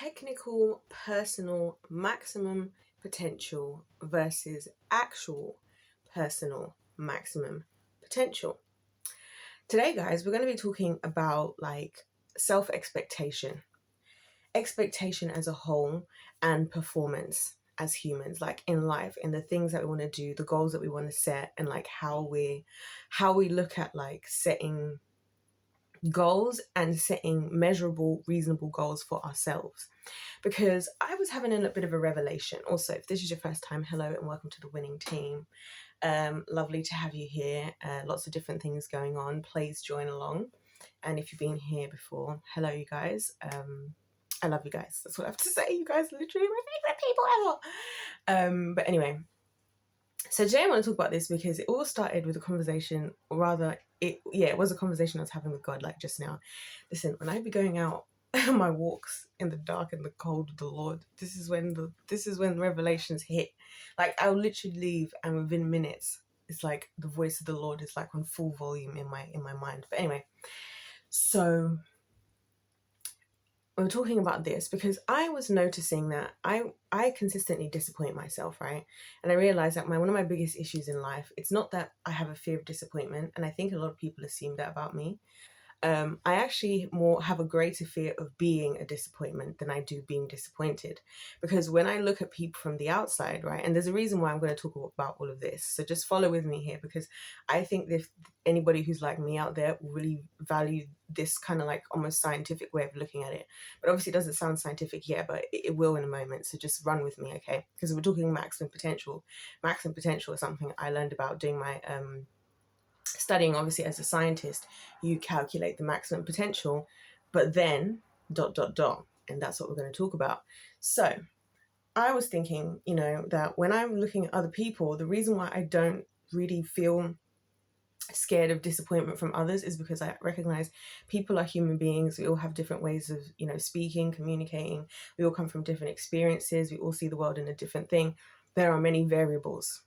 technical personal maximum potential versus actual personal maximum potential. Today, guys, we're going to be talking about self expectation as a whole, and performance as humans, like in life, in the things that we want to do, the goals that we want to set, and like how we look at like setting goals and setting measurable, reasonable goals for ourselves. Because I was having a bit of a revelation. Also, if this is your first time, hello and welcome to the winning team. Lovely to have you here. Lots of different things going on. Please join along. And if you've been here before, hello, you guys. I love you guys. That's what I have to say. You guys are literally my favorite people ever. But anyway, so today I want to talk about this because it all started with a conversation, or rather, it was a conversation I was having with God, like just now. Listen, when I be going out on my walks in the dark and the cold with the Lord, this is when revelations hit. Like I'll literally leave, and within minutes, it's like the voice of the Lord is like on full volume in my mind. But anyway, so we're talking about this because I was noticing that I consistently disappoint myself, right? And I realized that one of my biggest issues in life, it's not that I have a fear of disappointment, and I think a lot of people assume that about me. I actually more have a greater fear of being a disappointment than I do being disappointed. Because when I look at people from the outside, right, and there's a reason why I'm going to talk about all of this. So just follow with me here, because I think if anybody who's like me out there will really value this kind of like almost scientific way of looking at it. But obviously it doesn't sound scientific yet, but it will in a moment. So just run with me, okay? Because we're talking maximum potential. Maximum potential is something I learned about doing my studying. Obviously, as a scientist, you calculate the maximum potential, but then ... and that's what we're going to talk about. So I was thinking, that when I'm looking at other people, the reason why I don't really feel scared of disappointment from others is because I recognize people are human beings. We all have different ways of, speaking, communicating. We all come from different experiences. We all see the world in a different thing. There are many variables.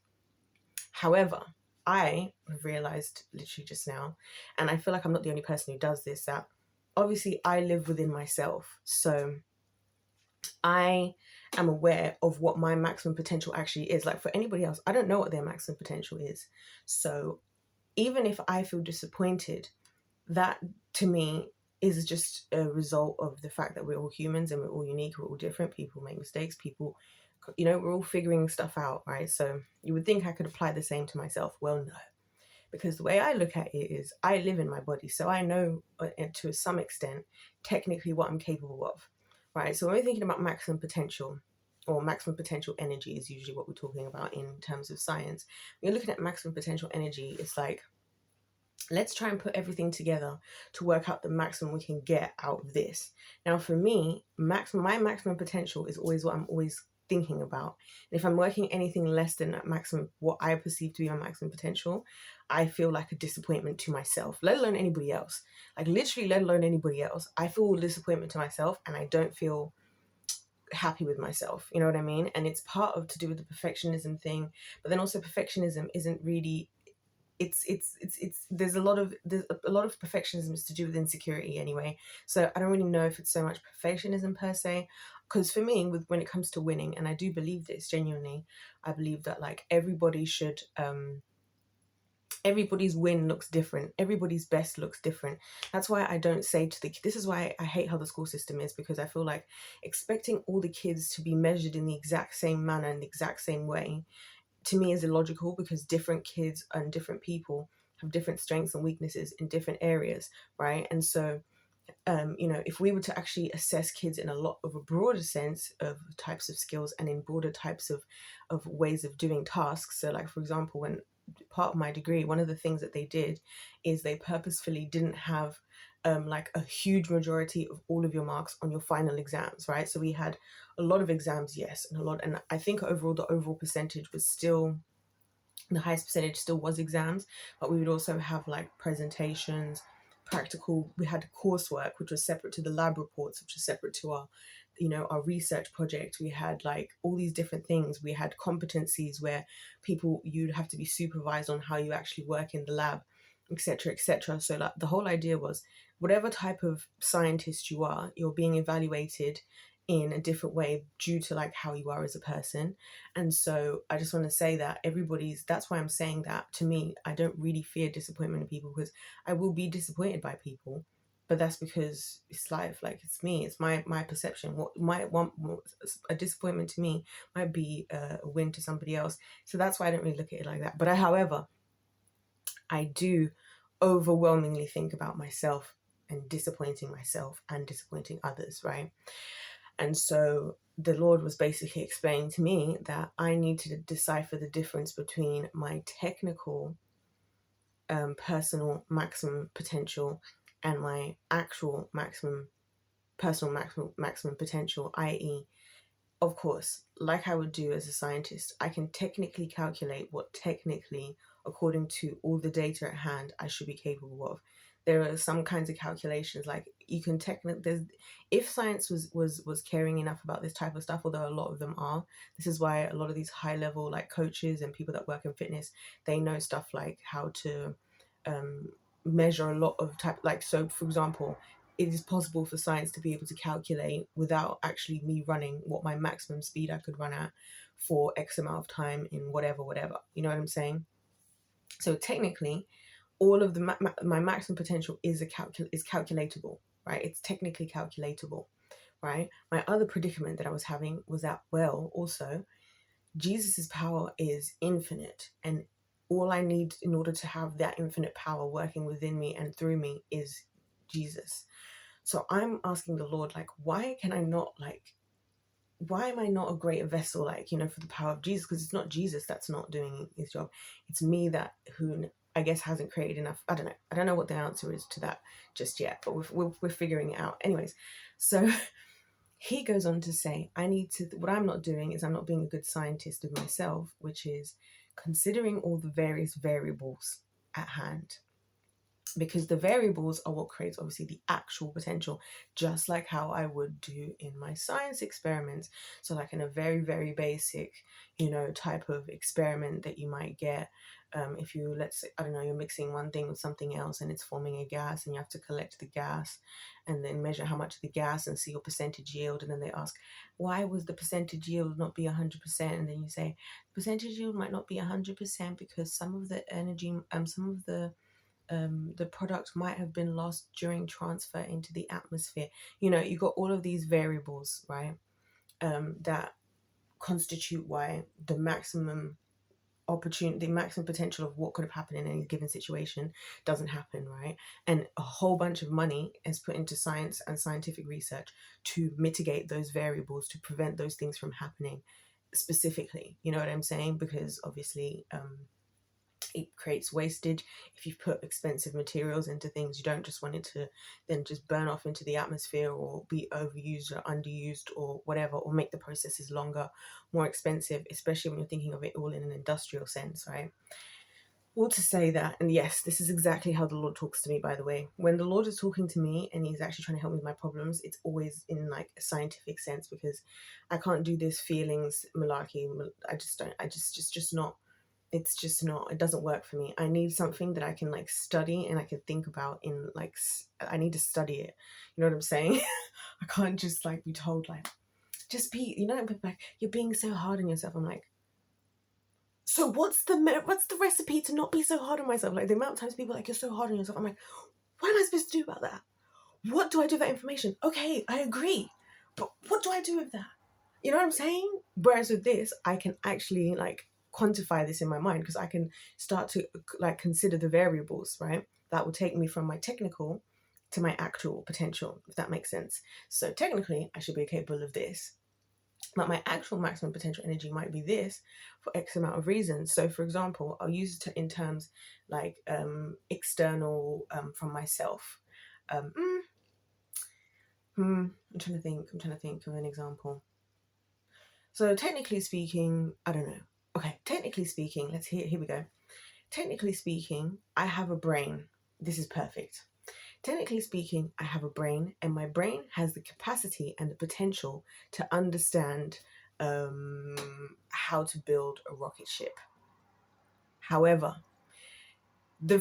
However, I have realized literally just now, and I feel like I'm not the only person who does this, that obviously I live within myself. So I am aware of what my maximum potential actually is. Like for anybody else, I don't know what their maximum potential is. So even if I feel disappointed, that to me is just a result of the fact that we're all humans and we're all unique, we're all different. People make mistakes, we're all figuring stuff out, right? So you would think I could apply the same to myself. Well, no, because the way I look at it is I live in my body. So I know to some extent, technically what I'm capable of, right? So when we're thinking about maximum potential, or maximum potential energy is usually what we're talking about in terms of science. When you're looking at maximum potential energy, it's like, let's try and put everything together to work out the maximum we can get out of this. Now, for me, my maximum potential is always what I'm always thinking about. And if I'm working anything less than that maximum, what I perceive to be my maximum potential, I feel like a disappointment to myself, let alone anybody else. Like literally, let alone anybody else. I feel disappointment to myself, and I don't feel happy with myself. You know what I mean? And it's part of to do with the perfectionism thing. But then also perfectionism isn't really, it's there's a lot of perfectionism is to do with insecurity anyway. So I don't really know if it's so much perfectionism per se, because for me, when it comes to winning, and I do believe this genuinely, I believe that like everybody should everybody's win looks different, everybody's best looks different. That's why I don't say this is why I hate how the school system is, because I feel like expecting all the kids to be measured in the exact same manner, in the exact same way, to me is illogical, because different kids and different people have different strengths and weaknesses in different areas, right? And so, if we were to actually assess kids in a lot of a broader sense of types of skills and in broader types of ways of doing tasks. So like, for example, when part of my degree, one of the things that they did is they purposefully didn't have like a huge majority of all of your marks on your final exams, right? So we had a lot of exams, yes, and I think the overall percentage was still, the highest percentage still was exams, but we would also have like presentations, practical, we had coursework, which was separate to the lab reports, which was separate to our research project. We had like all these different things. We had competencies where you'd have to be supervised on how you actually work in the lab, etc., etc. So like the whole idea was, whatever type of scientist you are, you're being evaluated in a different way due to like how you are as a person. And so I just want to say that that's why I'm saying that, to me, I don't really fear disappointment in people, because I will be disappointed by people, but that's because it's life. Like, it's me, it's my perception. What might want a disappointment to me might be a win to somebody else. So that's why I don't really look at it like that. But however, I do overwhelmingly think about myself and disappointing myself and disappointing others, right? And so the Lord was basically explaining to me that I need to decipher the difference between my technical personal maximum potential and my actual maximum potential, i.e., of course, like I would do as a scientist, I can technically calculate what technically, according to all the data at hand, I should be capable of. There are some kinds of calculations, like you can technically, there's, if science was caring enough about this type of stuff, although a lot of them are, this is why a lot of these high level like coaches and people that work in fitness, they know stuff like how to um, measure a lot of type, like, so for example, it is possible for science to be able to calculate without actually me running what my maximum speed I could run at for X amount of time in whatever. You know what I'm saying? So technically, all of my maximum potential is calculatable, right? It's technically calculatable, right? My other predicament that I was having was that, well, also Jesus's power is infinite, and all I need in order to have that infinite power working within me and through me is Jesus. So I'm asking the Lord, like, why am I not a greater vessel, like, for the power of Jesus? Because it's not Jesus that's not doing his job. It's me that, who I guess hasn't created enough. I don't know. I don't know what the answer is to that just yet, but we're figuring it out. Anyways, so he goes on to say, what I'm not doing is I'm not being a good scientist of myself, which is considering all the various variables at hand, because the variables are what creates obviously the actual potential, just like how I would do in my science experiments. So like in a very, very basic, type of experiment that you might get, if you, let's say, I don't know, you're mixing one thing with something else and it's forming a gas, and you have to collect the gas and then measure how much of the gas and see your percentage yield. And then they ask, why was the percentage yield not be 100%? And then you say, percentage yield might not be 100% because some of the energy, some of the product might have been lost during transfer into the atmosphere. You got all of these variables, right? That constitute why the maximum opportunity, the maximum potential of what could have happened in any given situation doesn't happen, right? And a whole bunch of money is put into science and scientific research to mitigate those variables, to prevent those things from happening specifically. You know what I'm saying? Because obviously, it creates wastage. If you put expensive materials into things, you don't just want it to then just burn off into the atmosphere or be overused or underused or whatever, or make the processes longer, more expensive, especially when you're thinking of it all in an industrial sense, right? All to say that, and yes, this is exactly how the Lord talks to me, by the way. When the Lord is talking to me and he's actually trying to help me with my problems, it's always in like a scientific sense, because I can't do this feelings malarkey. I just don't, just not, it's just not, it doesn't work for me. I need something that I can like study and I can think about in like, I need to study it. You know what I'm saying? I can't just like be told like, just be, like, you're being so hard on yourself. I'm like, so what's the recipe to not be so hard on myself? Like, the amount of times people are like, you're so hard on yourself. I'm like, what am I supposed to do about that? What do I do with that information? Okay, I agree, but what do I do with that? You know what I'm saying? Whereas with this, I can actually like quantify this in my mind, because I can start to like consider the variables, right? That will take me from my technical to my actual potential, if that makes sense. So technically, I should be capable of this, but my actual maximum potential energy might be this for X amount of reasons. So for example, I'll use it in terms like external from myself. Um, I'm trying to think of an example. So technically speaking, I don't know. Okay, technically speaking, here we go. Technically speaking, I have a brain. This is perfect. Technically speaking, I have a brain, and my brain has the capacity and the potential to understand how to build a rocket ship. However, the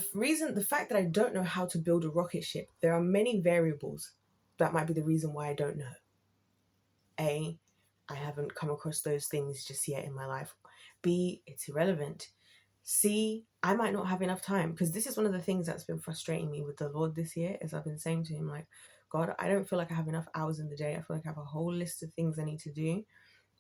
fact that I don't know how to build a rocket ship, there are many variables that might be the reason why I don't know. A, I haven't come across those things just yet in my life. B, it's irrelevant. C, I might not have enough time, because this is one of the things that's been frustrating me with the Lord this year, is I've been saying to him, like, God, I don't feel like I have enough hours in the day. I feel like I have a whole list of things I need to do.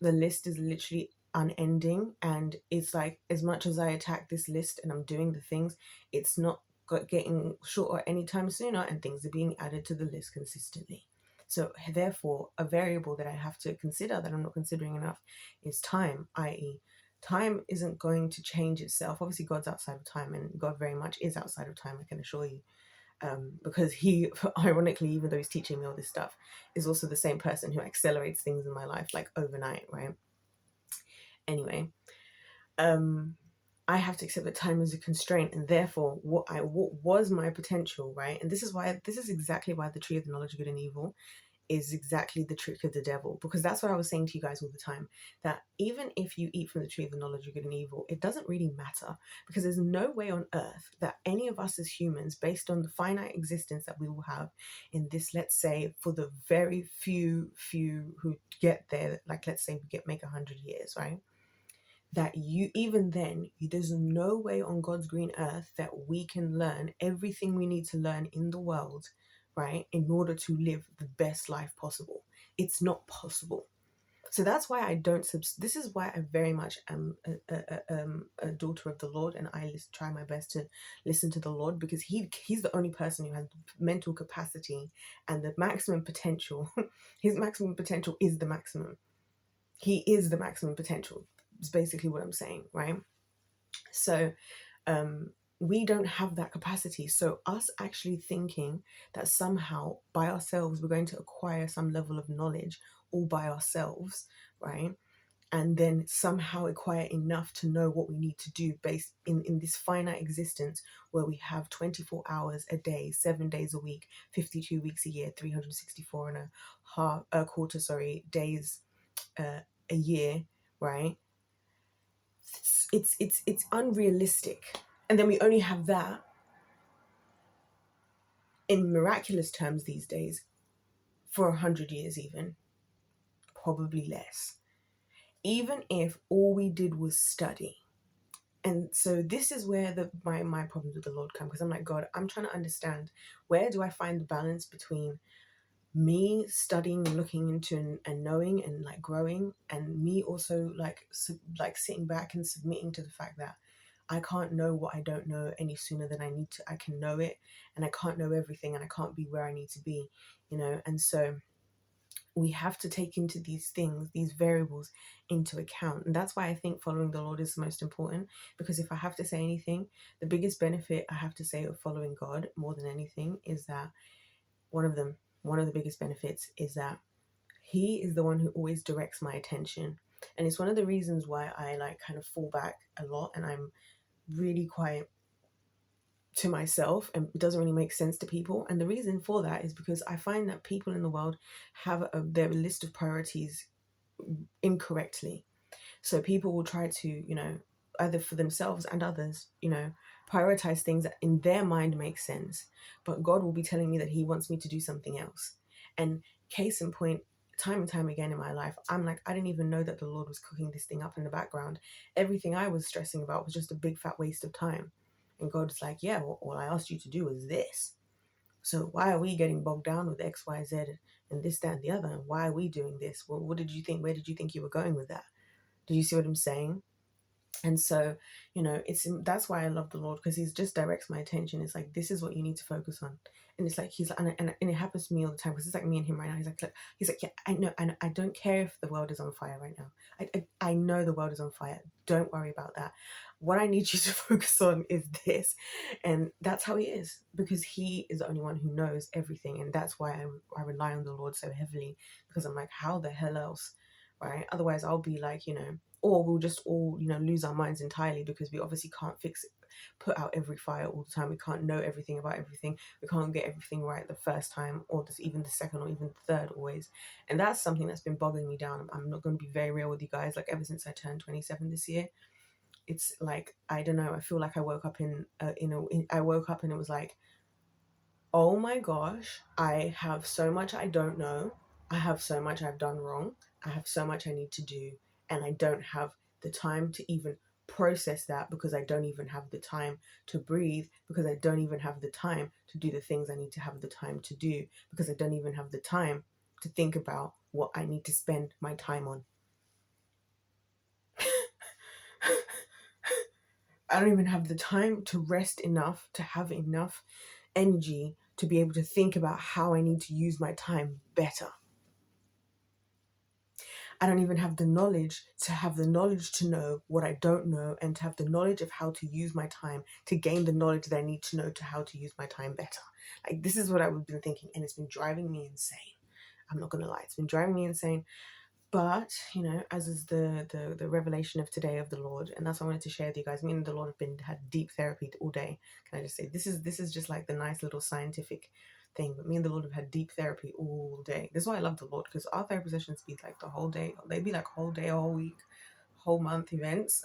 The list is literally unending, and it's like, as much as I attack this list and I'm doing the things, it's not getting shorter anytime sooner, and things are being added to the list consistently. So therefore, a variable that I have to consider that I'm not considering enough is time, i.e., time isn't going to change itself. Obviously, God's outside of time, and God very much is outside of time, I can assure you. Because he, ironically, even though he's teaching me all this stuff, is also the same person who accelerates things in my life like overnight, right? Anyway, I have to accept that time is a constraint, and therefore what was my potential, right? And this is exactly why the tree of the knowledge of good and evil is exactly the trick of the devil, because that's what I was saying to you guys all the time, that even if you eat from the tree of the knowledge of good and evil, it doesn't really matter, because there's no way on earth that any of us as humans, based on the finite existence that we will have in this, let's say, for the very few who get there, like let's say we make 100 years, right? That you, even then, there's no way on God's green earth that we can learn everything we need to learn in the world, right, in order to live the best life possible. It's not possible. So that's why I don't this is why I very much am a daughter of the Lord, and I try my best to listen to the Lord, because he's the only person who has mental capacity and the maximum potential. His maximum potential is the maximum. He is the maximum potential. Is basically what I'm saying, right? So we don't have that capacity. So us actually thinking that somehow by ourselves we're going to acquire some level of knowledge all by ourselves, right? And then somehow acquire enough to know what we need to do based in this finite existence where we have 24 hours a day, 7 days a week, 52 weeks a year, 364 and a quarter, days a year, right? It's unrealistic. And then we only have that in miraculous terms these days for 100 years, even probably less, even if all we did was study. And so this is where my problems with the Lord come, because I'm like, God, I'm trying to understand, where do I find the balance between me studying and looking into and knowing and like growing, and me also like sitting back and submitting to the fact that I can't know what I don't know any sooner than I can know it, and I can't know everything, and I can't be where I need to be, and so we have to take into these things, these variables into account. And that's why I think following the Lord is the most important, because if I have to say anything, the biggest benefit I have to say of following God more than anything is that one of the biggest benefits is that he is the one who always directs my attention. And it's one of the reasons why I like kind of fall back a lot, and I'm really quiet to myself, and it doesn't really make sense to people. And the reason for that is because I find that people in the world have their list of priorities incorrectly. So people will try to, either for themselves and others, prioritize things that in their mind make sense. But God will be telling me that he wants me to do something else. And case in point, time and time again in my life, I'm like, I didn't even know that the Lord was cooking this thing up in the background. Everything I was stressing about was just a big fat waste of time. And God's like, yeah, well, all I asked you to do is this. So why are we getting bogged down with X, Y, Z, and this, that, and the other? And why are we doing this? Well, what did you think? Where did you think you were going with that? Do you see what I'm saying? And so, that's why I love the Lord, because he just directs my attention. It's like, this is what you need to focus on. And it's like, he's like, and it happens to me all the time, because it's like me and him right now. He's like, yeah, I know, and I don't care if the world is on fire right now. I know the world is on fire. Don't worry about that. What I need you to focus on is this. And that's how he is, because he is the only one who knows everything. And that's why I rely on the Lord so heavily, because I'm like, how the hell else, right? Otherwise I'll be like, or we'll just all, lose our minds entirely, because we obviously can't put out every fire all the time. We can't know everything about everything. We can't get everything right the first time, or even the second, or even the third always. And that's something that's been bogging me down. I'm not going to be very real with you guys. Like, ever since I turned 27 this year, it's like, I don't know. I feel like I woke up I woke up and it was like, oh my gosh, I have so much I don't know. I have so much I've done wrong. I have so much I need to do, and I don't have the time to even process that, because I don't even have the time to breathe, because I don't even have the time to do the things I need to have the time to do, because I don't even have the time to think about what I need to spend my time on. I don't even have the time to rest enough, to have enough energy to be able to think about how I need to use my time better. I don't even have the knowledge to have the knowledge to know what I don't know, and to have the knowledge of how to use my time to gain the knowledge that I need to know to how to use my time better. Like, this is what I've been thinking, and it's been driving me insane. I'm not gonna lie, it's been driving me insane. But, you know, as is the revelation of today of the Lord, and that's what I wanted to share with you guys. Me and the Lord have been had deep therapy all day. Can I just say, this is just like the nice little scientific thing, but me and the Lord have had deep therapy all day. This is why I love the Lord, because our therapy sessions be like the whole day. They'd be like whole day, a whole week, whole month events.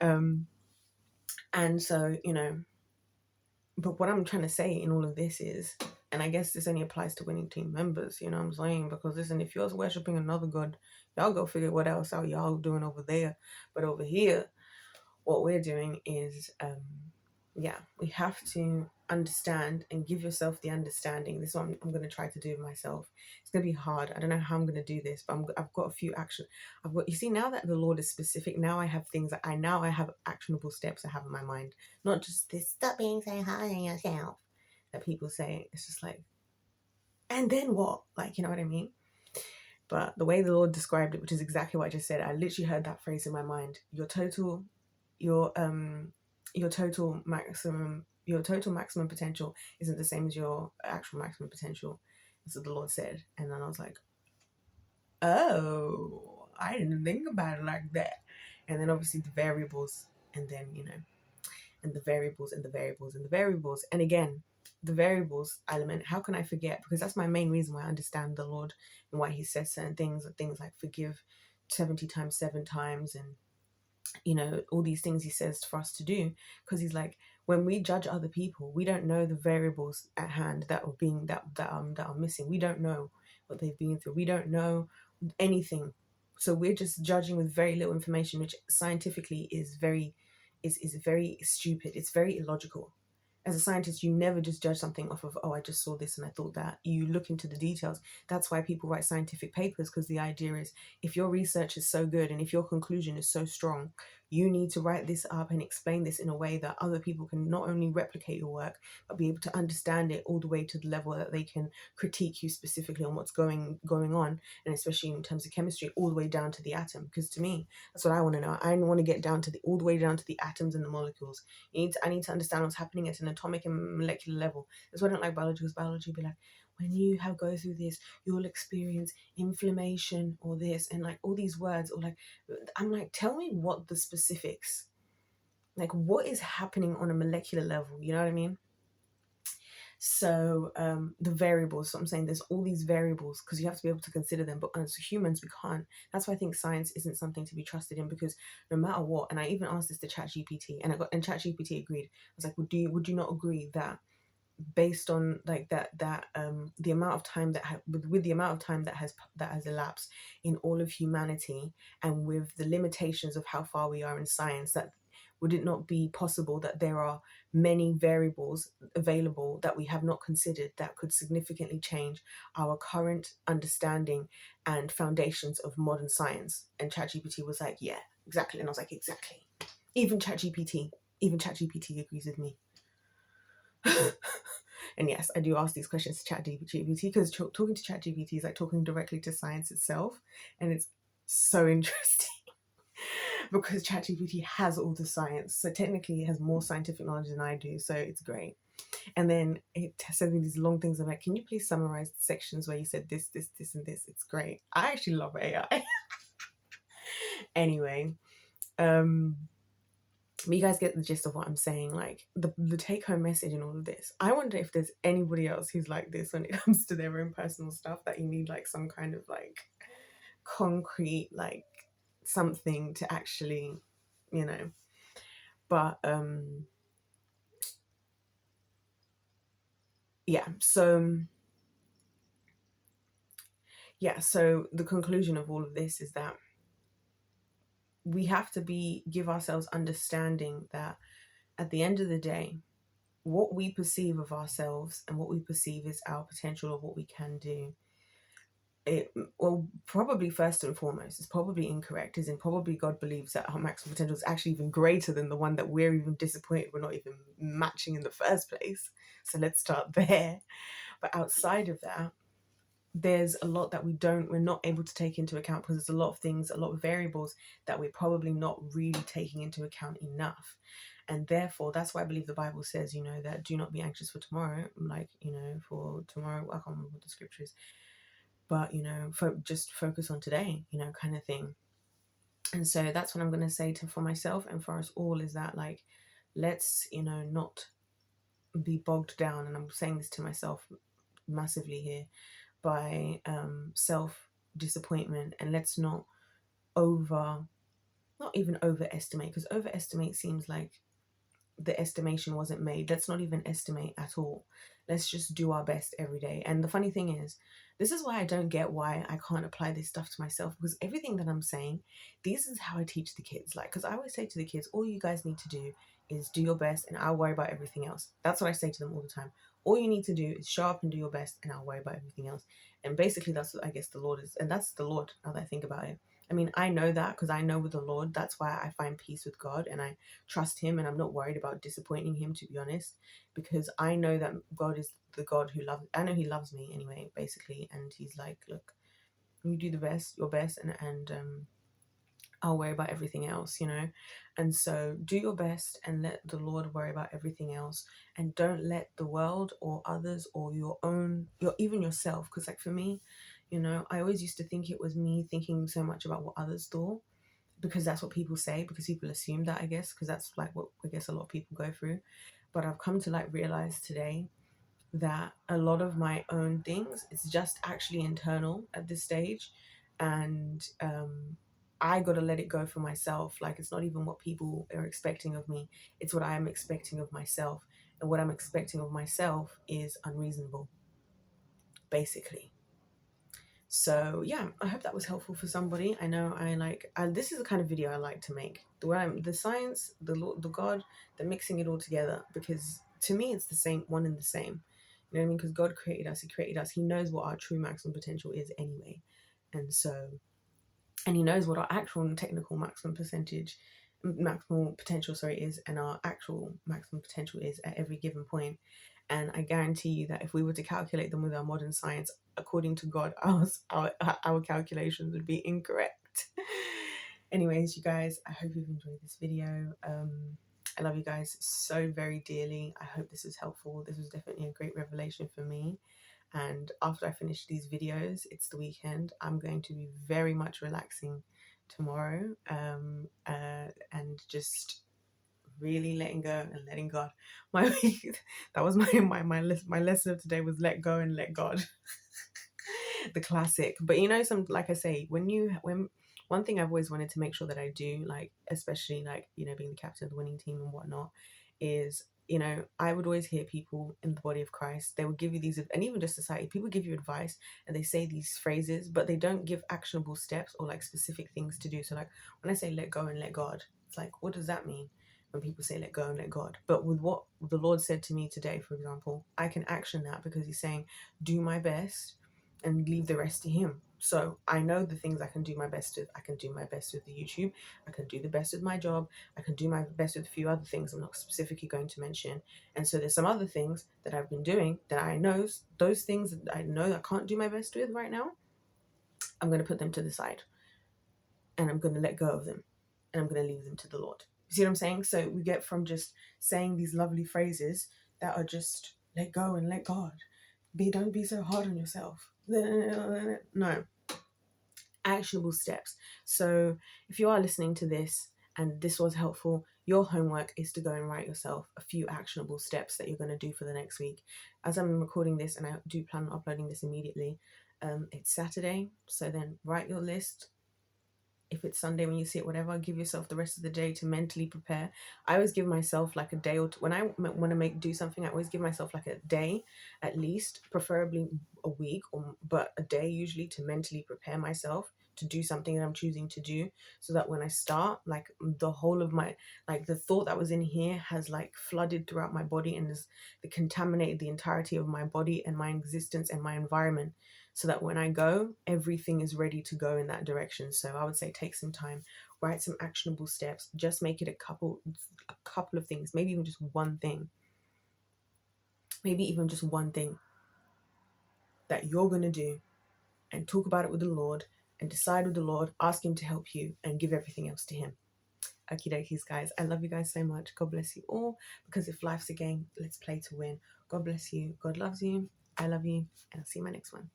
um, and so, you know, but what I'm trying to say in all of this is, and I guess this only applies to winning team members, you know what I'm saying? Because listen, if you're worshiping another God, y'all go figure what else out y'all doing over there. But over here, what we're doing is, yeah, we have to understand and give yourself the understanding. This is what I'm going to try to do myself. It's going to be hard. I don't know how I'm going to do this, but I've got a few action. I've got, you see, now that the Lord is specific, now I have things that I have actionable steps I have in my mind, not just this stop being so hard on yourself that people say. It's just like, and then what? Like, you know what I mean? But the way the Lord described it, which is exactly what I just said, I literally heard that phrase in my mind. Your your total maximum potential isn't the same as your actual maximum potential. That's what the Lord said. And then I was like, oh, I didn't think about it like that. And then obviously the variables, and then, you know, and the variables and the variables and the variables. And again, the variables element, how can I forget? Because that's my main reason why I understand the Lord and why he says certain things like forgive 70 times 7 times, and you know, all these things he says for us to do, because he's like, when we judge other people, we don't know the variables at hand that are being that are missing. We don't know what they've been through. We don't know anything, so we're just judging with very little information, which scientifically is very stupid. It's very illogical. As a scientist, you never just judge something off of, oh, I just saw this and I thought that. You look into the details. That's why people write scientific papers, because the idea is, if your research is so good and if your conclusion is so strong, you need to write this up and explain this in a way that other people can not only replicate your work, but be able to understand it all the way to the level that they can critique you specifically on what's going on, and especially in terms of chemistry, all the way down to the atom. Because to me, that's what I want to know. I want to get down to all the way down to the atoms and the molecules. I need to understand what's happening at an atomic and molecular level. That's why I don't like biology, because biology be like, when you have go through this, you'll experience inflammation or this, and like all these words, or like, I'm like, tell me what the specifics, like what is happening on a molecular level, you know what I mean? So the variables, so I'm saying there's all these variables, because you have to be able to consider them, but as humans we can't. That's why I think science isn't something to be trusted in, because no matter what, and I even asked this to ChatGPT, and ChatGPT agreed. I was like, would you not agree that based on like the amount of time that with the amount of time that has elapsed in all of humanity, and with the limitations of how far we are in science, that would it not be possible that there are many variables available that we have not considered that could significantly change our current understanding and foundations of modern science? And ChatGPT was like, yeah, exactly. And I was like, exactly. even ChatGPT even ChatGPT agrees with me. And yes, I do ask these questions to ChatGPT, because talking to ChatGPT is like talking directly to science itself, and it's so interesting because ChatGPT has all the science, so technically it has more scientific knowledge than I do, so it's great. And then it sends me these long things. I'm like, can you please summarize the sections where you said this, this, this, and this? It's great. I actually love AI. Anyway, but you guys get the gist of what I'm saying. Like the take home message in all of this. I wonder if there's anybody else who's like this when it comes to their own personal stuff, that you need like some kind of like concrete, like something to actually, you know. But yeah, so Yeah, so the conclusion of all of this is that we have to give ourselves understanding that at the end of the day, what we perceive of ourselves and what we perceive is our potential of what we can do, it, well, probably first and foremost, it's probably incorrect, as in probably God believes that our maximum potential is actually even greater than the one that we're even disappointed we're not even matching in the first place. So let's start there. But outside of that, there's a lot that we're not able to take into account, because there's a lot of things, a lot of variables that we're probably not really taking into account enough. And therefore, that's why I believe the Bible says, that do not be anxious for tomorrow, like, for tomorrow, I can't remember what the scripture is, but, just focus on today, kind of thing. And so that's what I'm going to say for myself and for us all, is that, like, let's, not be bogged down. And I'm saying this to myself massively here, by self disappointment, and let's not even overestimate, because overestimate seems like the estimation wasn't made. Let's not even estimate at all. Let's just do our best every day. And the funny thing is, this is why I don't get why I can't apply this stuff to myself, because everything that I'm saying, this is how I teach the kids. Like, because I always say to the kids, all you guys need to do is do your best and I'll worry about everything else. That's what I say to them all the time. All you need to do is show up and do your best and I'll worry about everything else. And basically that's what I guess the Lord is. And that's the Lord, now that I think about it. I mean, I know that because I know with the Lord, that's why I find peace with God and I trust him, and I'm not worried about disappointing him, to be honest, because I know that God is the God who loves. I know he loves me anyway, basically, and he's like, look, you do your best, and I'll worry about everything else, and so do your best and let the Lord worry about everything else, and don't let the world or others or even yourself, because, like, for me, I always used to think it was me thinking so much about what others thought, because that's what people say, because people assume that, I guess, because that's like what I guess a lot of people go through. But I've come to, like, realize today that a lot of my own things, it's just actually internal at this stage, and I got to let it go for myself. Like, it's not even what people are expecting of me, it's what I am expecting of myself, and what I'm expecting of myself is unreasonable, basically. So yeah, I hope that was helpful for somebody. I know this is the kind of video I like to make. The science, the God, the mixing it all together, because to me it's the same, one and the same. You know what I mean? Because God created us, he created us, he knows what our true maximum potential is anyway. And so, and he knows what our actual technical maximal potential, is, and our actual maximum potential is at every given point. And I guarantee you that if we were to calculate them with our modern science, according to God, our calculations would be incorrect. Anyways, you guys, I hope you've enjoyed this video. I love you guys so very dearly. I hope this was helpful. This was definitely a great revelation for me. And after I finish these videos, it's the weekend, I'm going to be very much relaxing tomorrow, and just really letting go and letting God. My that was my lesson of today was let go and let God. The classic. But like I say, when one thing I've always wanted to make sure that I do, like, especially, like, being the captain of the winning team and whatnot, is, I would always hear people in the body of Christ, they would give you these, and even just society, people give you advice and they say these phrases, but they don't give actionable steps or, like, specific things to do. So, like, when I say let go and let God, it's like, what does that mean when people say let go and let God? But with what the Lord said to me today, for example, I can action that, because he's saying, do my best and leave the rest to him. So I know the things I can do my best with. I can do my best with the YouTube. I can do the best with my job. I can do my best with a few other things I'm not specifically going to mention. And so there's some other things that I've been doing that I know, those things that I know I can't do my best with right now, I'm going to put them to the side and I'm going to let go of them and I'm going to leave them to the Lord. You see what I'm saying? So we get from just saying these lovely phrases that are just let go and let God. Don't be so hard on yourself. No, actionable steps. So if you are listening to this and this was helpful, your homework is to go and write yourself a few actionable steps that you're going to do for the next week. As I'm recording this, and I do plan on uploading this immediately, it's Saturday, so then write your list if it's Sunday when you see it, whatever, give yourself the rest of the day to mentally prepare. I always give myself like a day or two. When I want to do something, I always give myself like a day at least, preferably a week, but a day usually, to mentally prepare myself to do something that I'm choosing to do, so that when I start, like the whole of my, like the thought that was in here has like flooded throughout my body and has contaminated the entirety of my body and my existence and my environment, so that when I go, everything is ready to go in that direction. So I would say take some time, write some actionable steps, just make it a couple of things, maybe even just one thing. Maybe even just one thing that you're going to do, and talk about it with the Lord and decide with the Lord, ask Him to help you and give everything else to Him. Okie dokies, guys. I love you guys so much. God bless you all, because if life's a game, let's play to win. God bless you. God loves you. I love you. And I'll see you in my next one.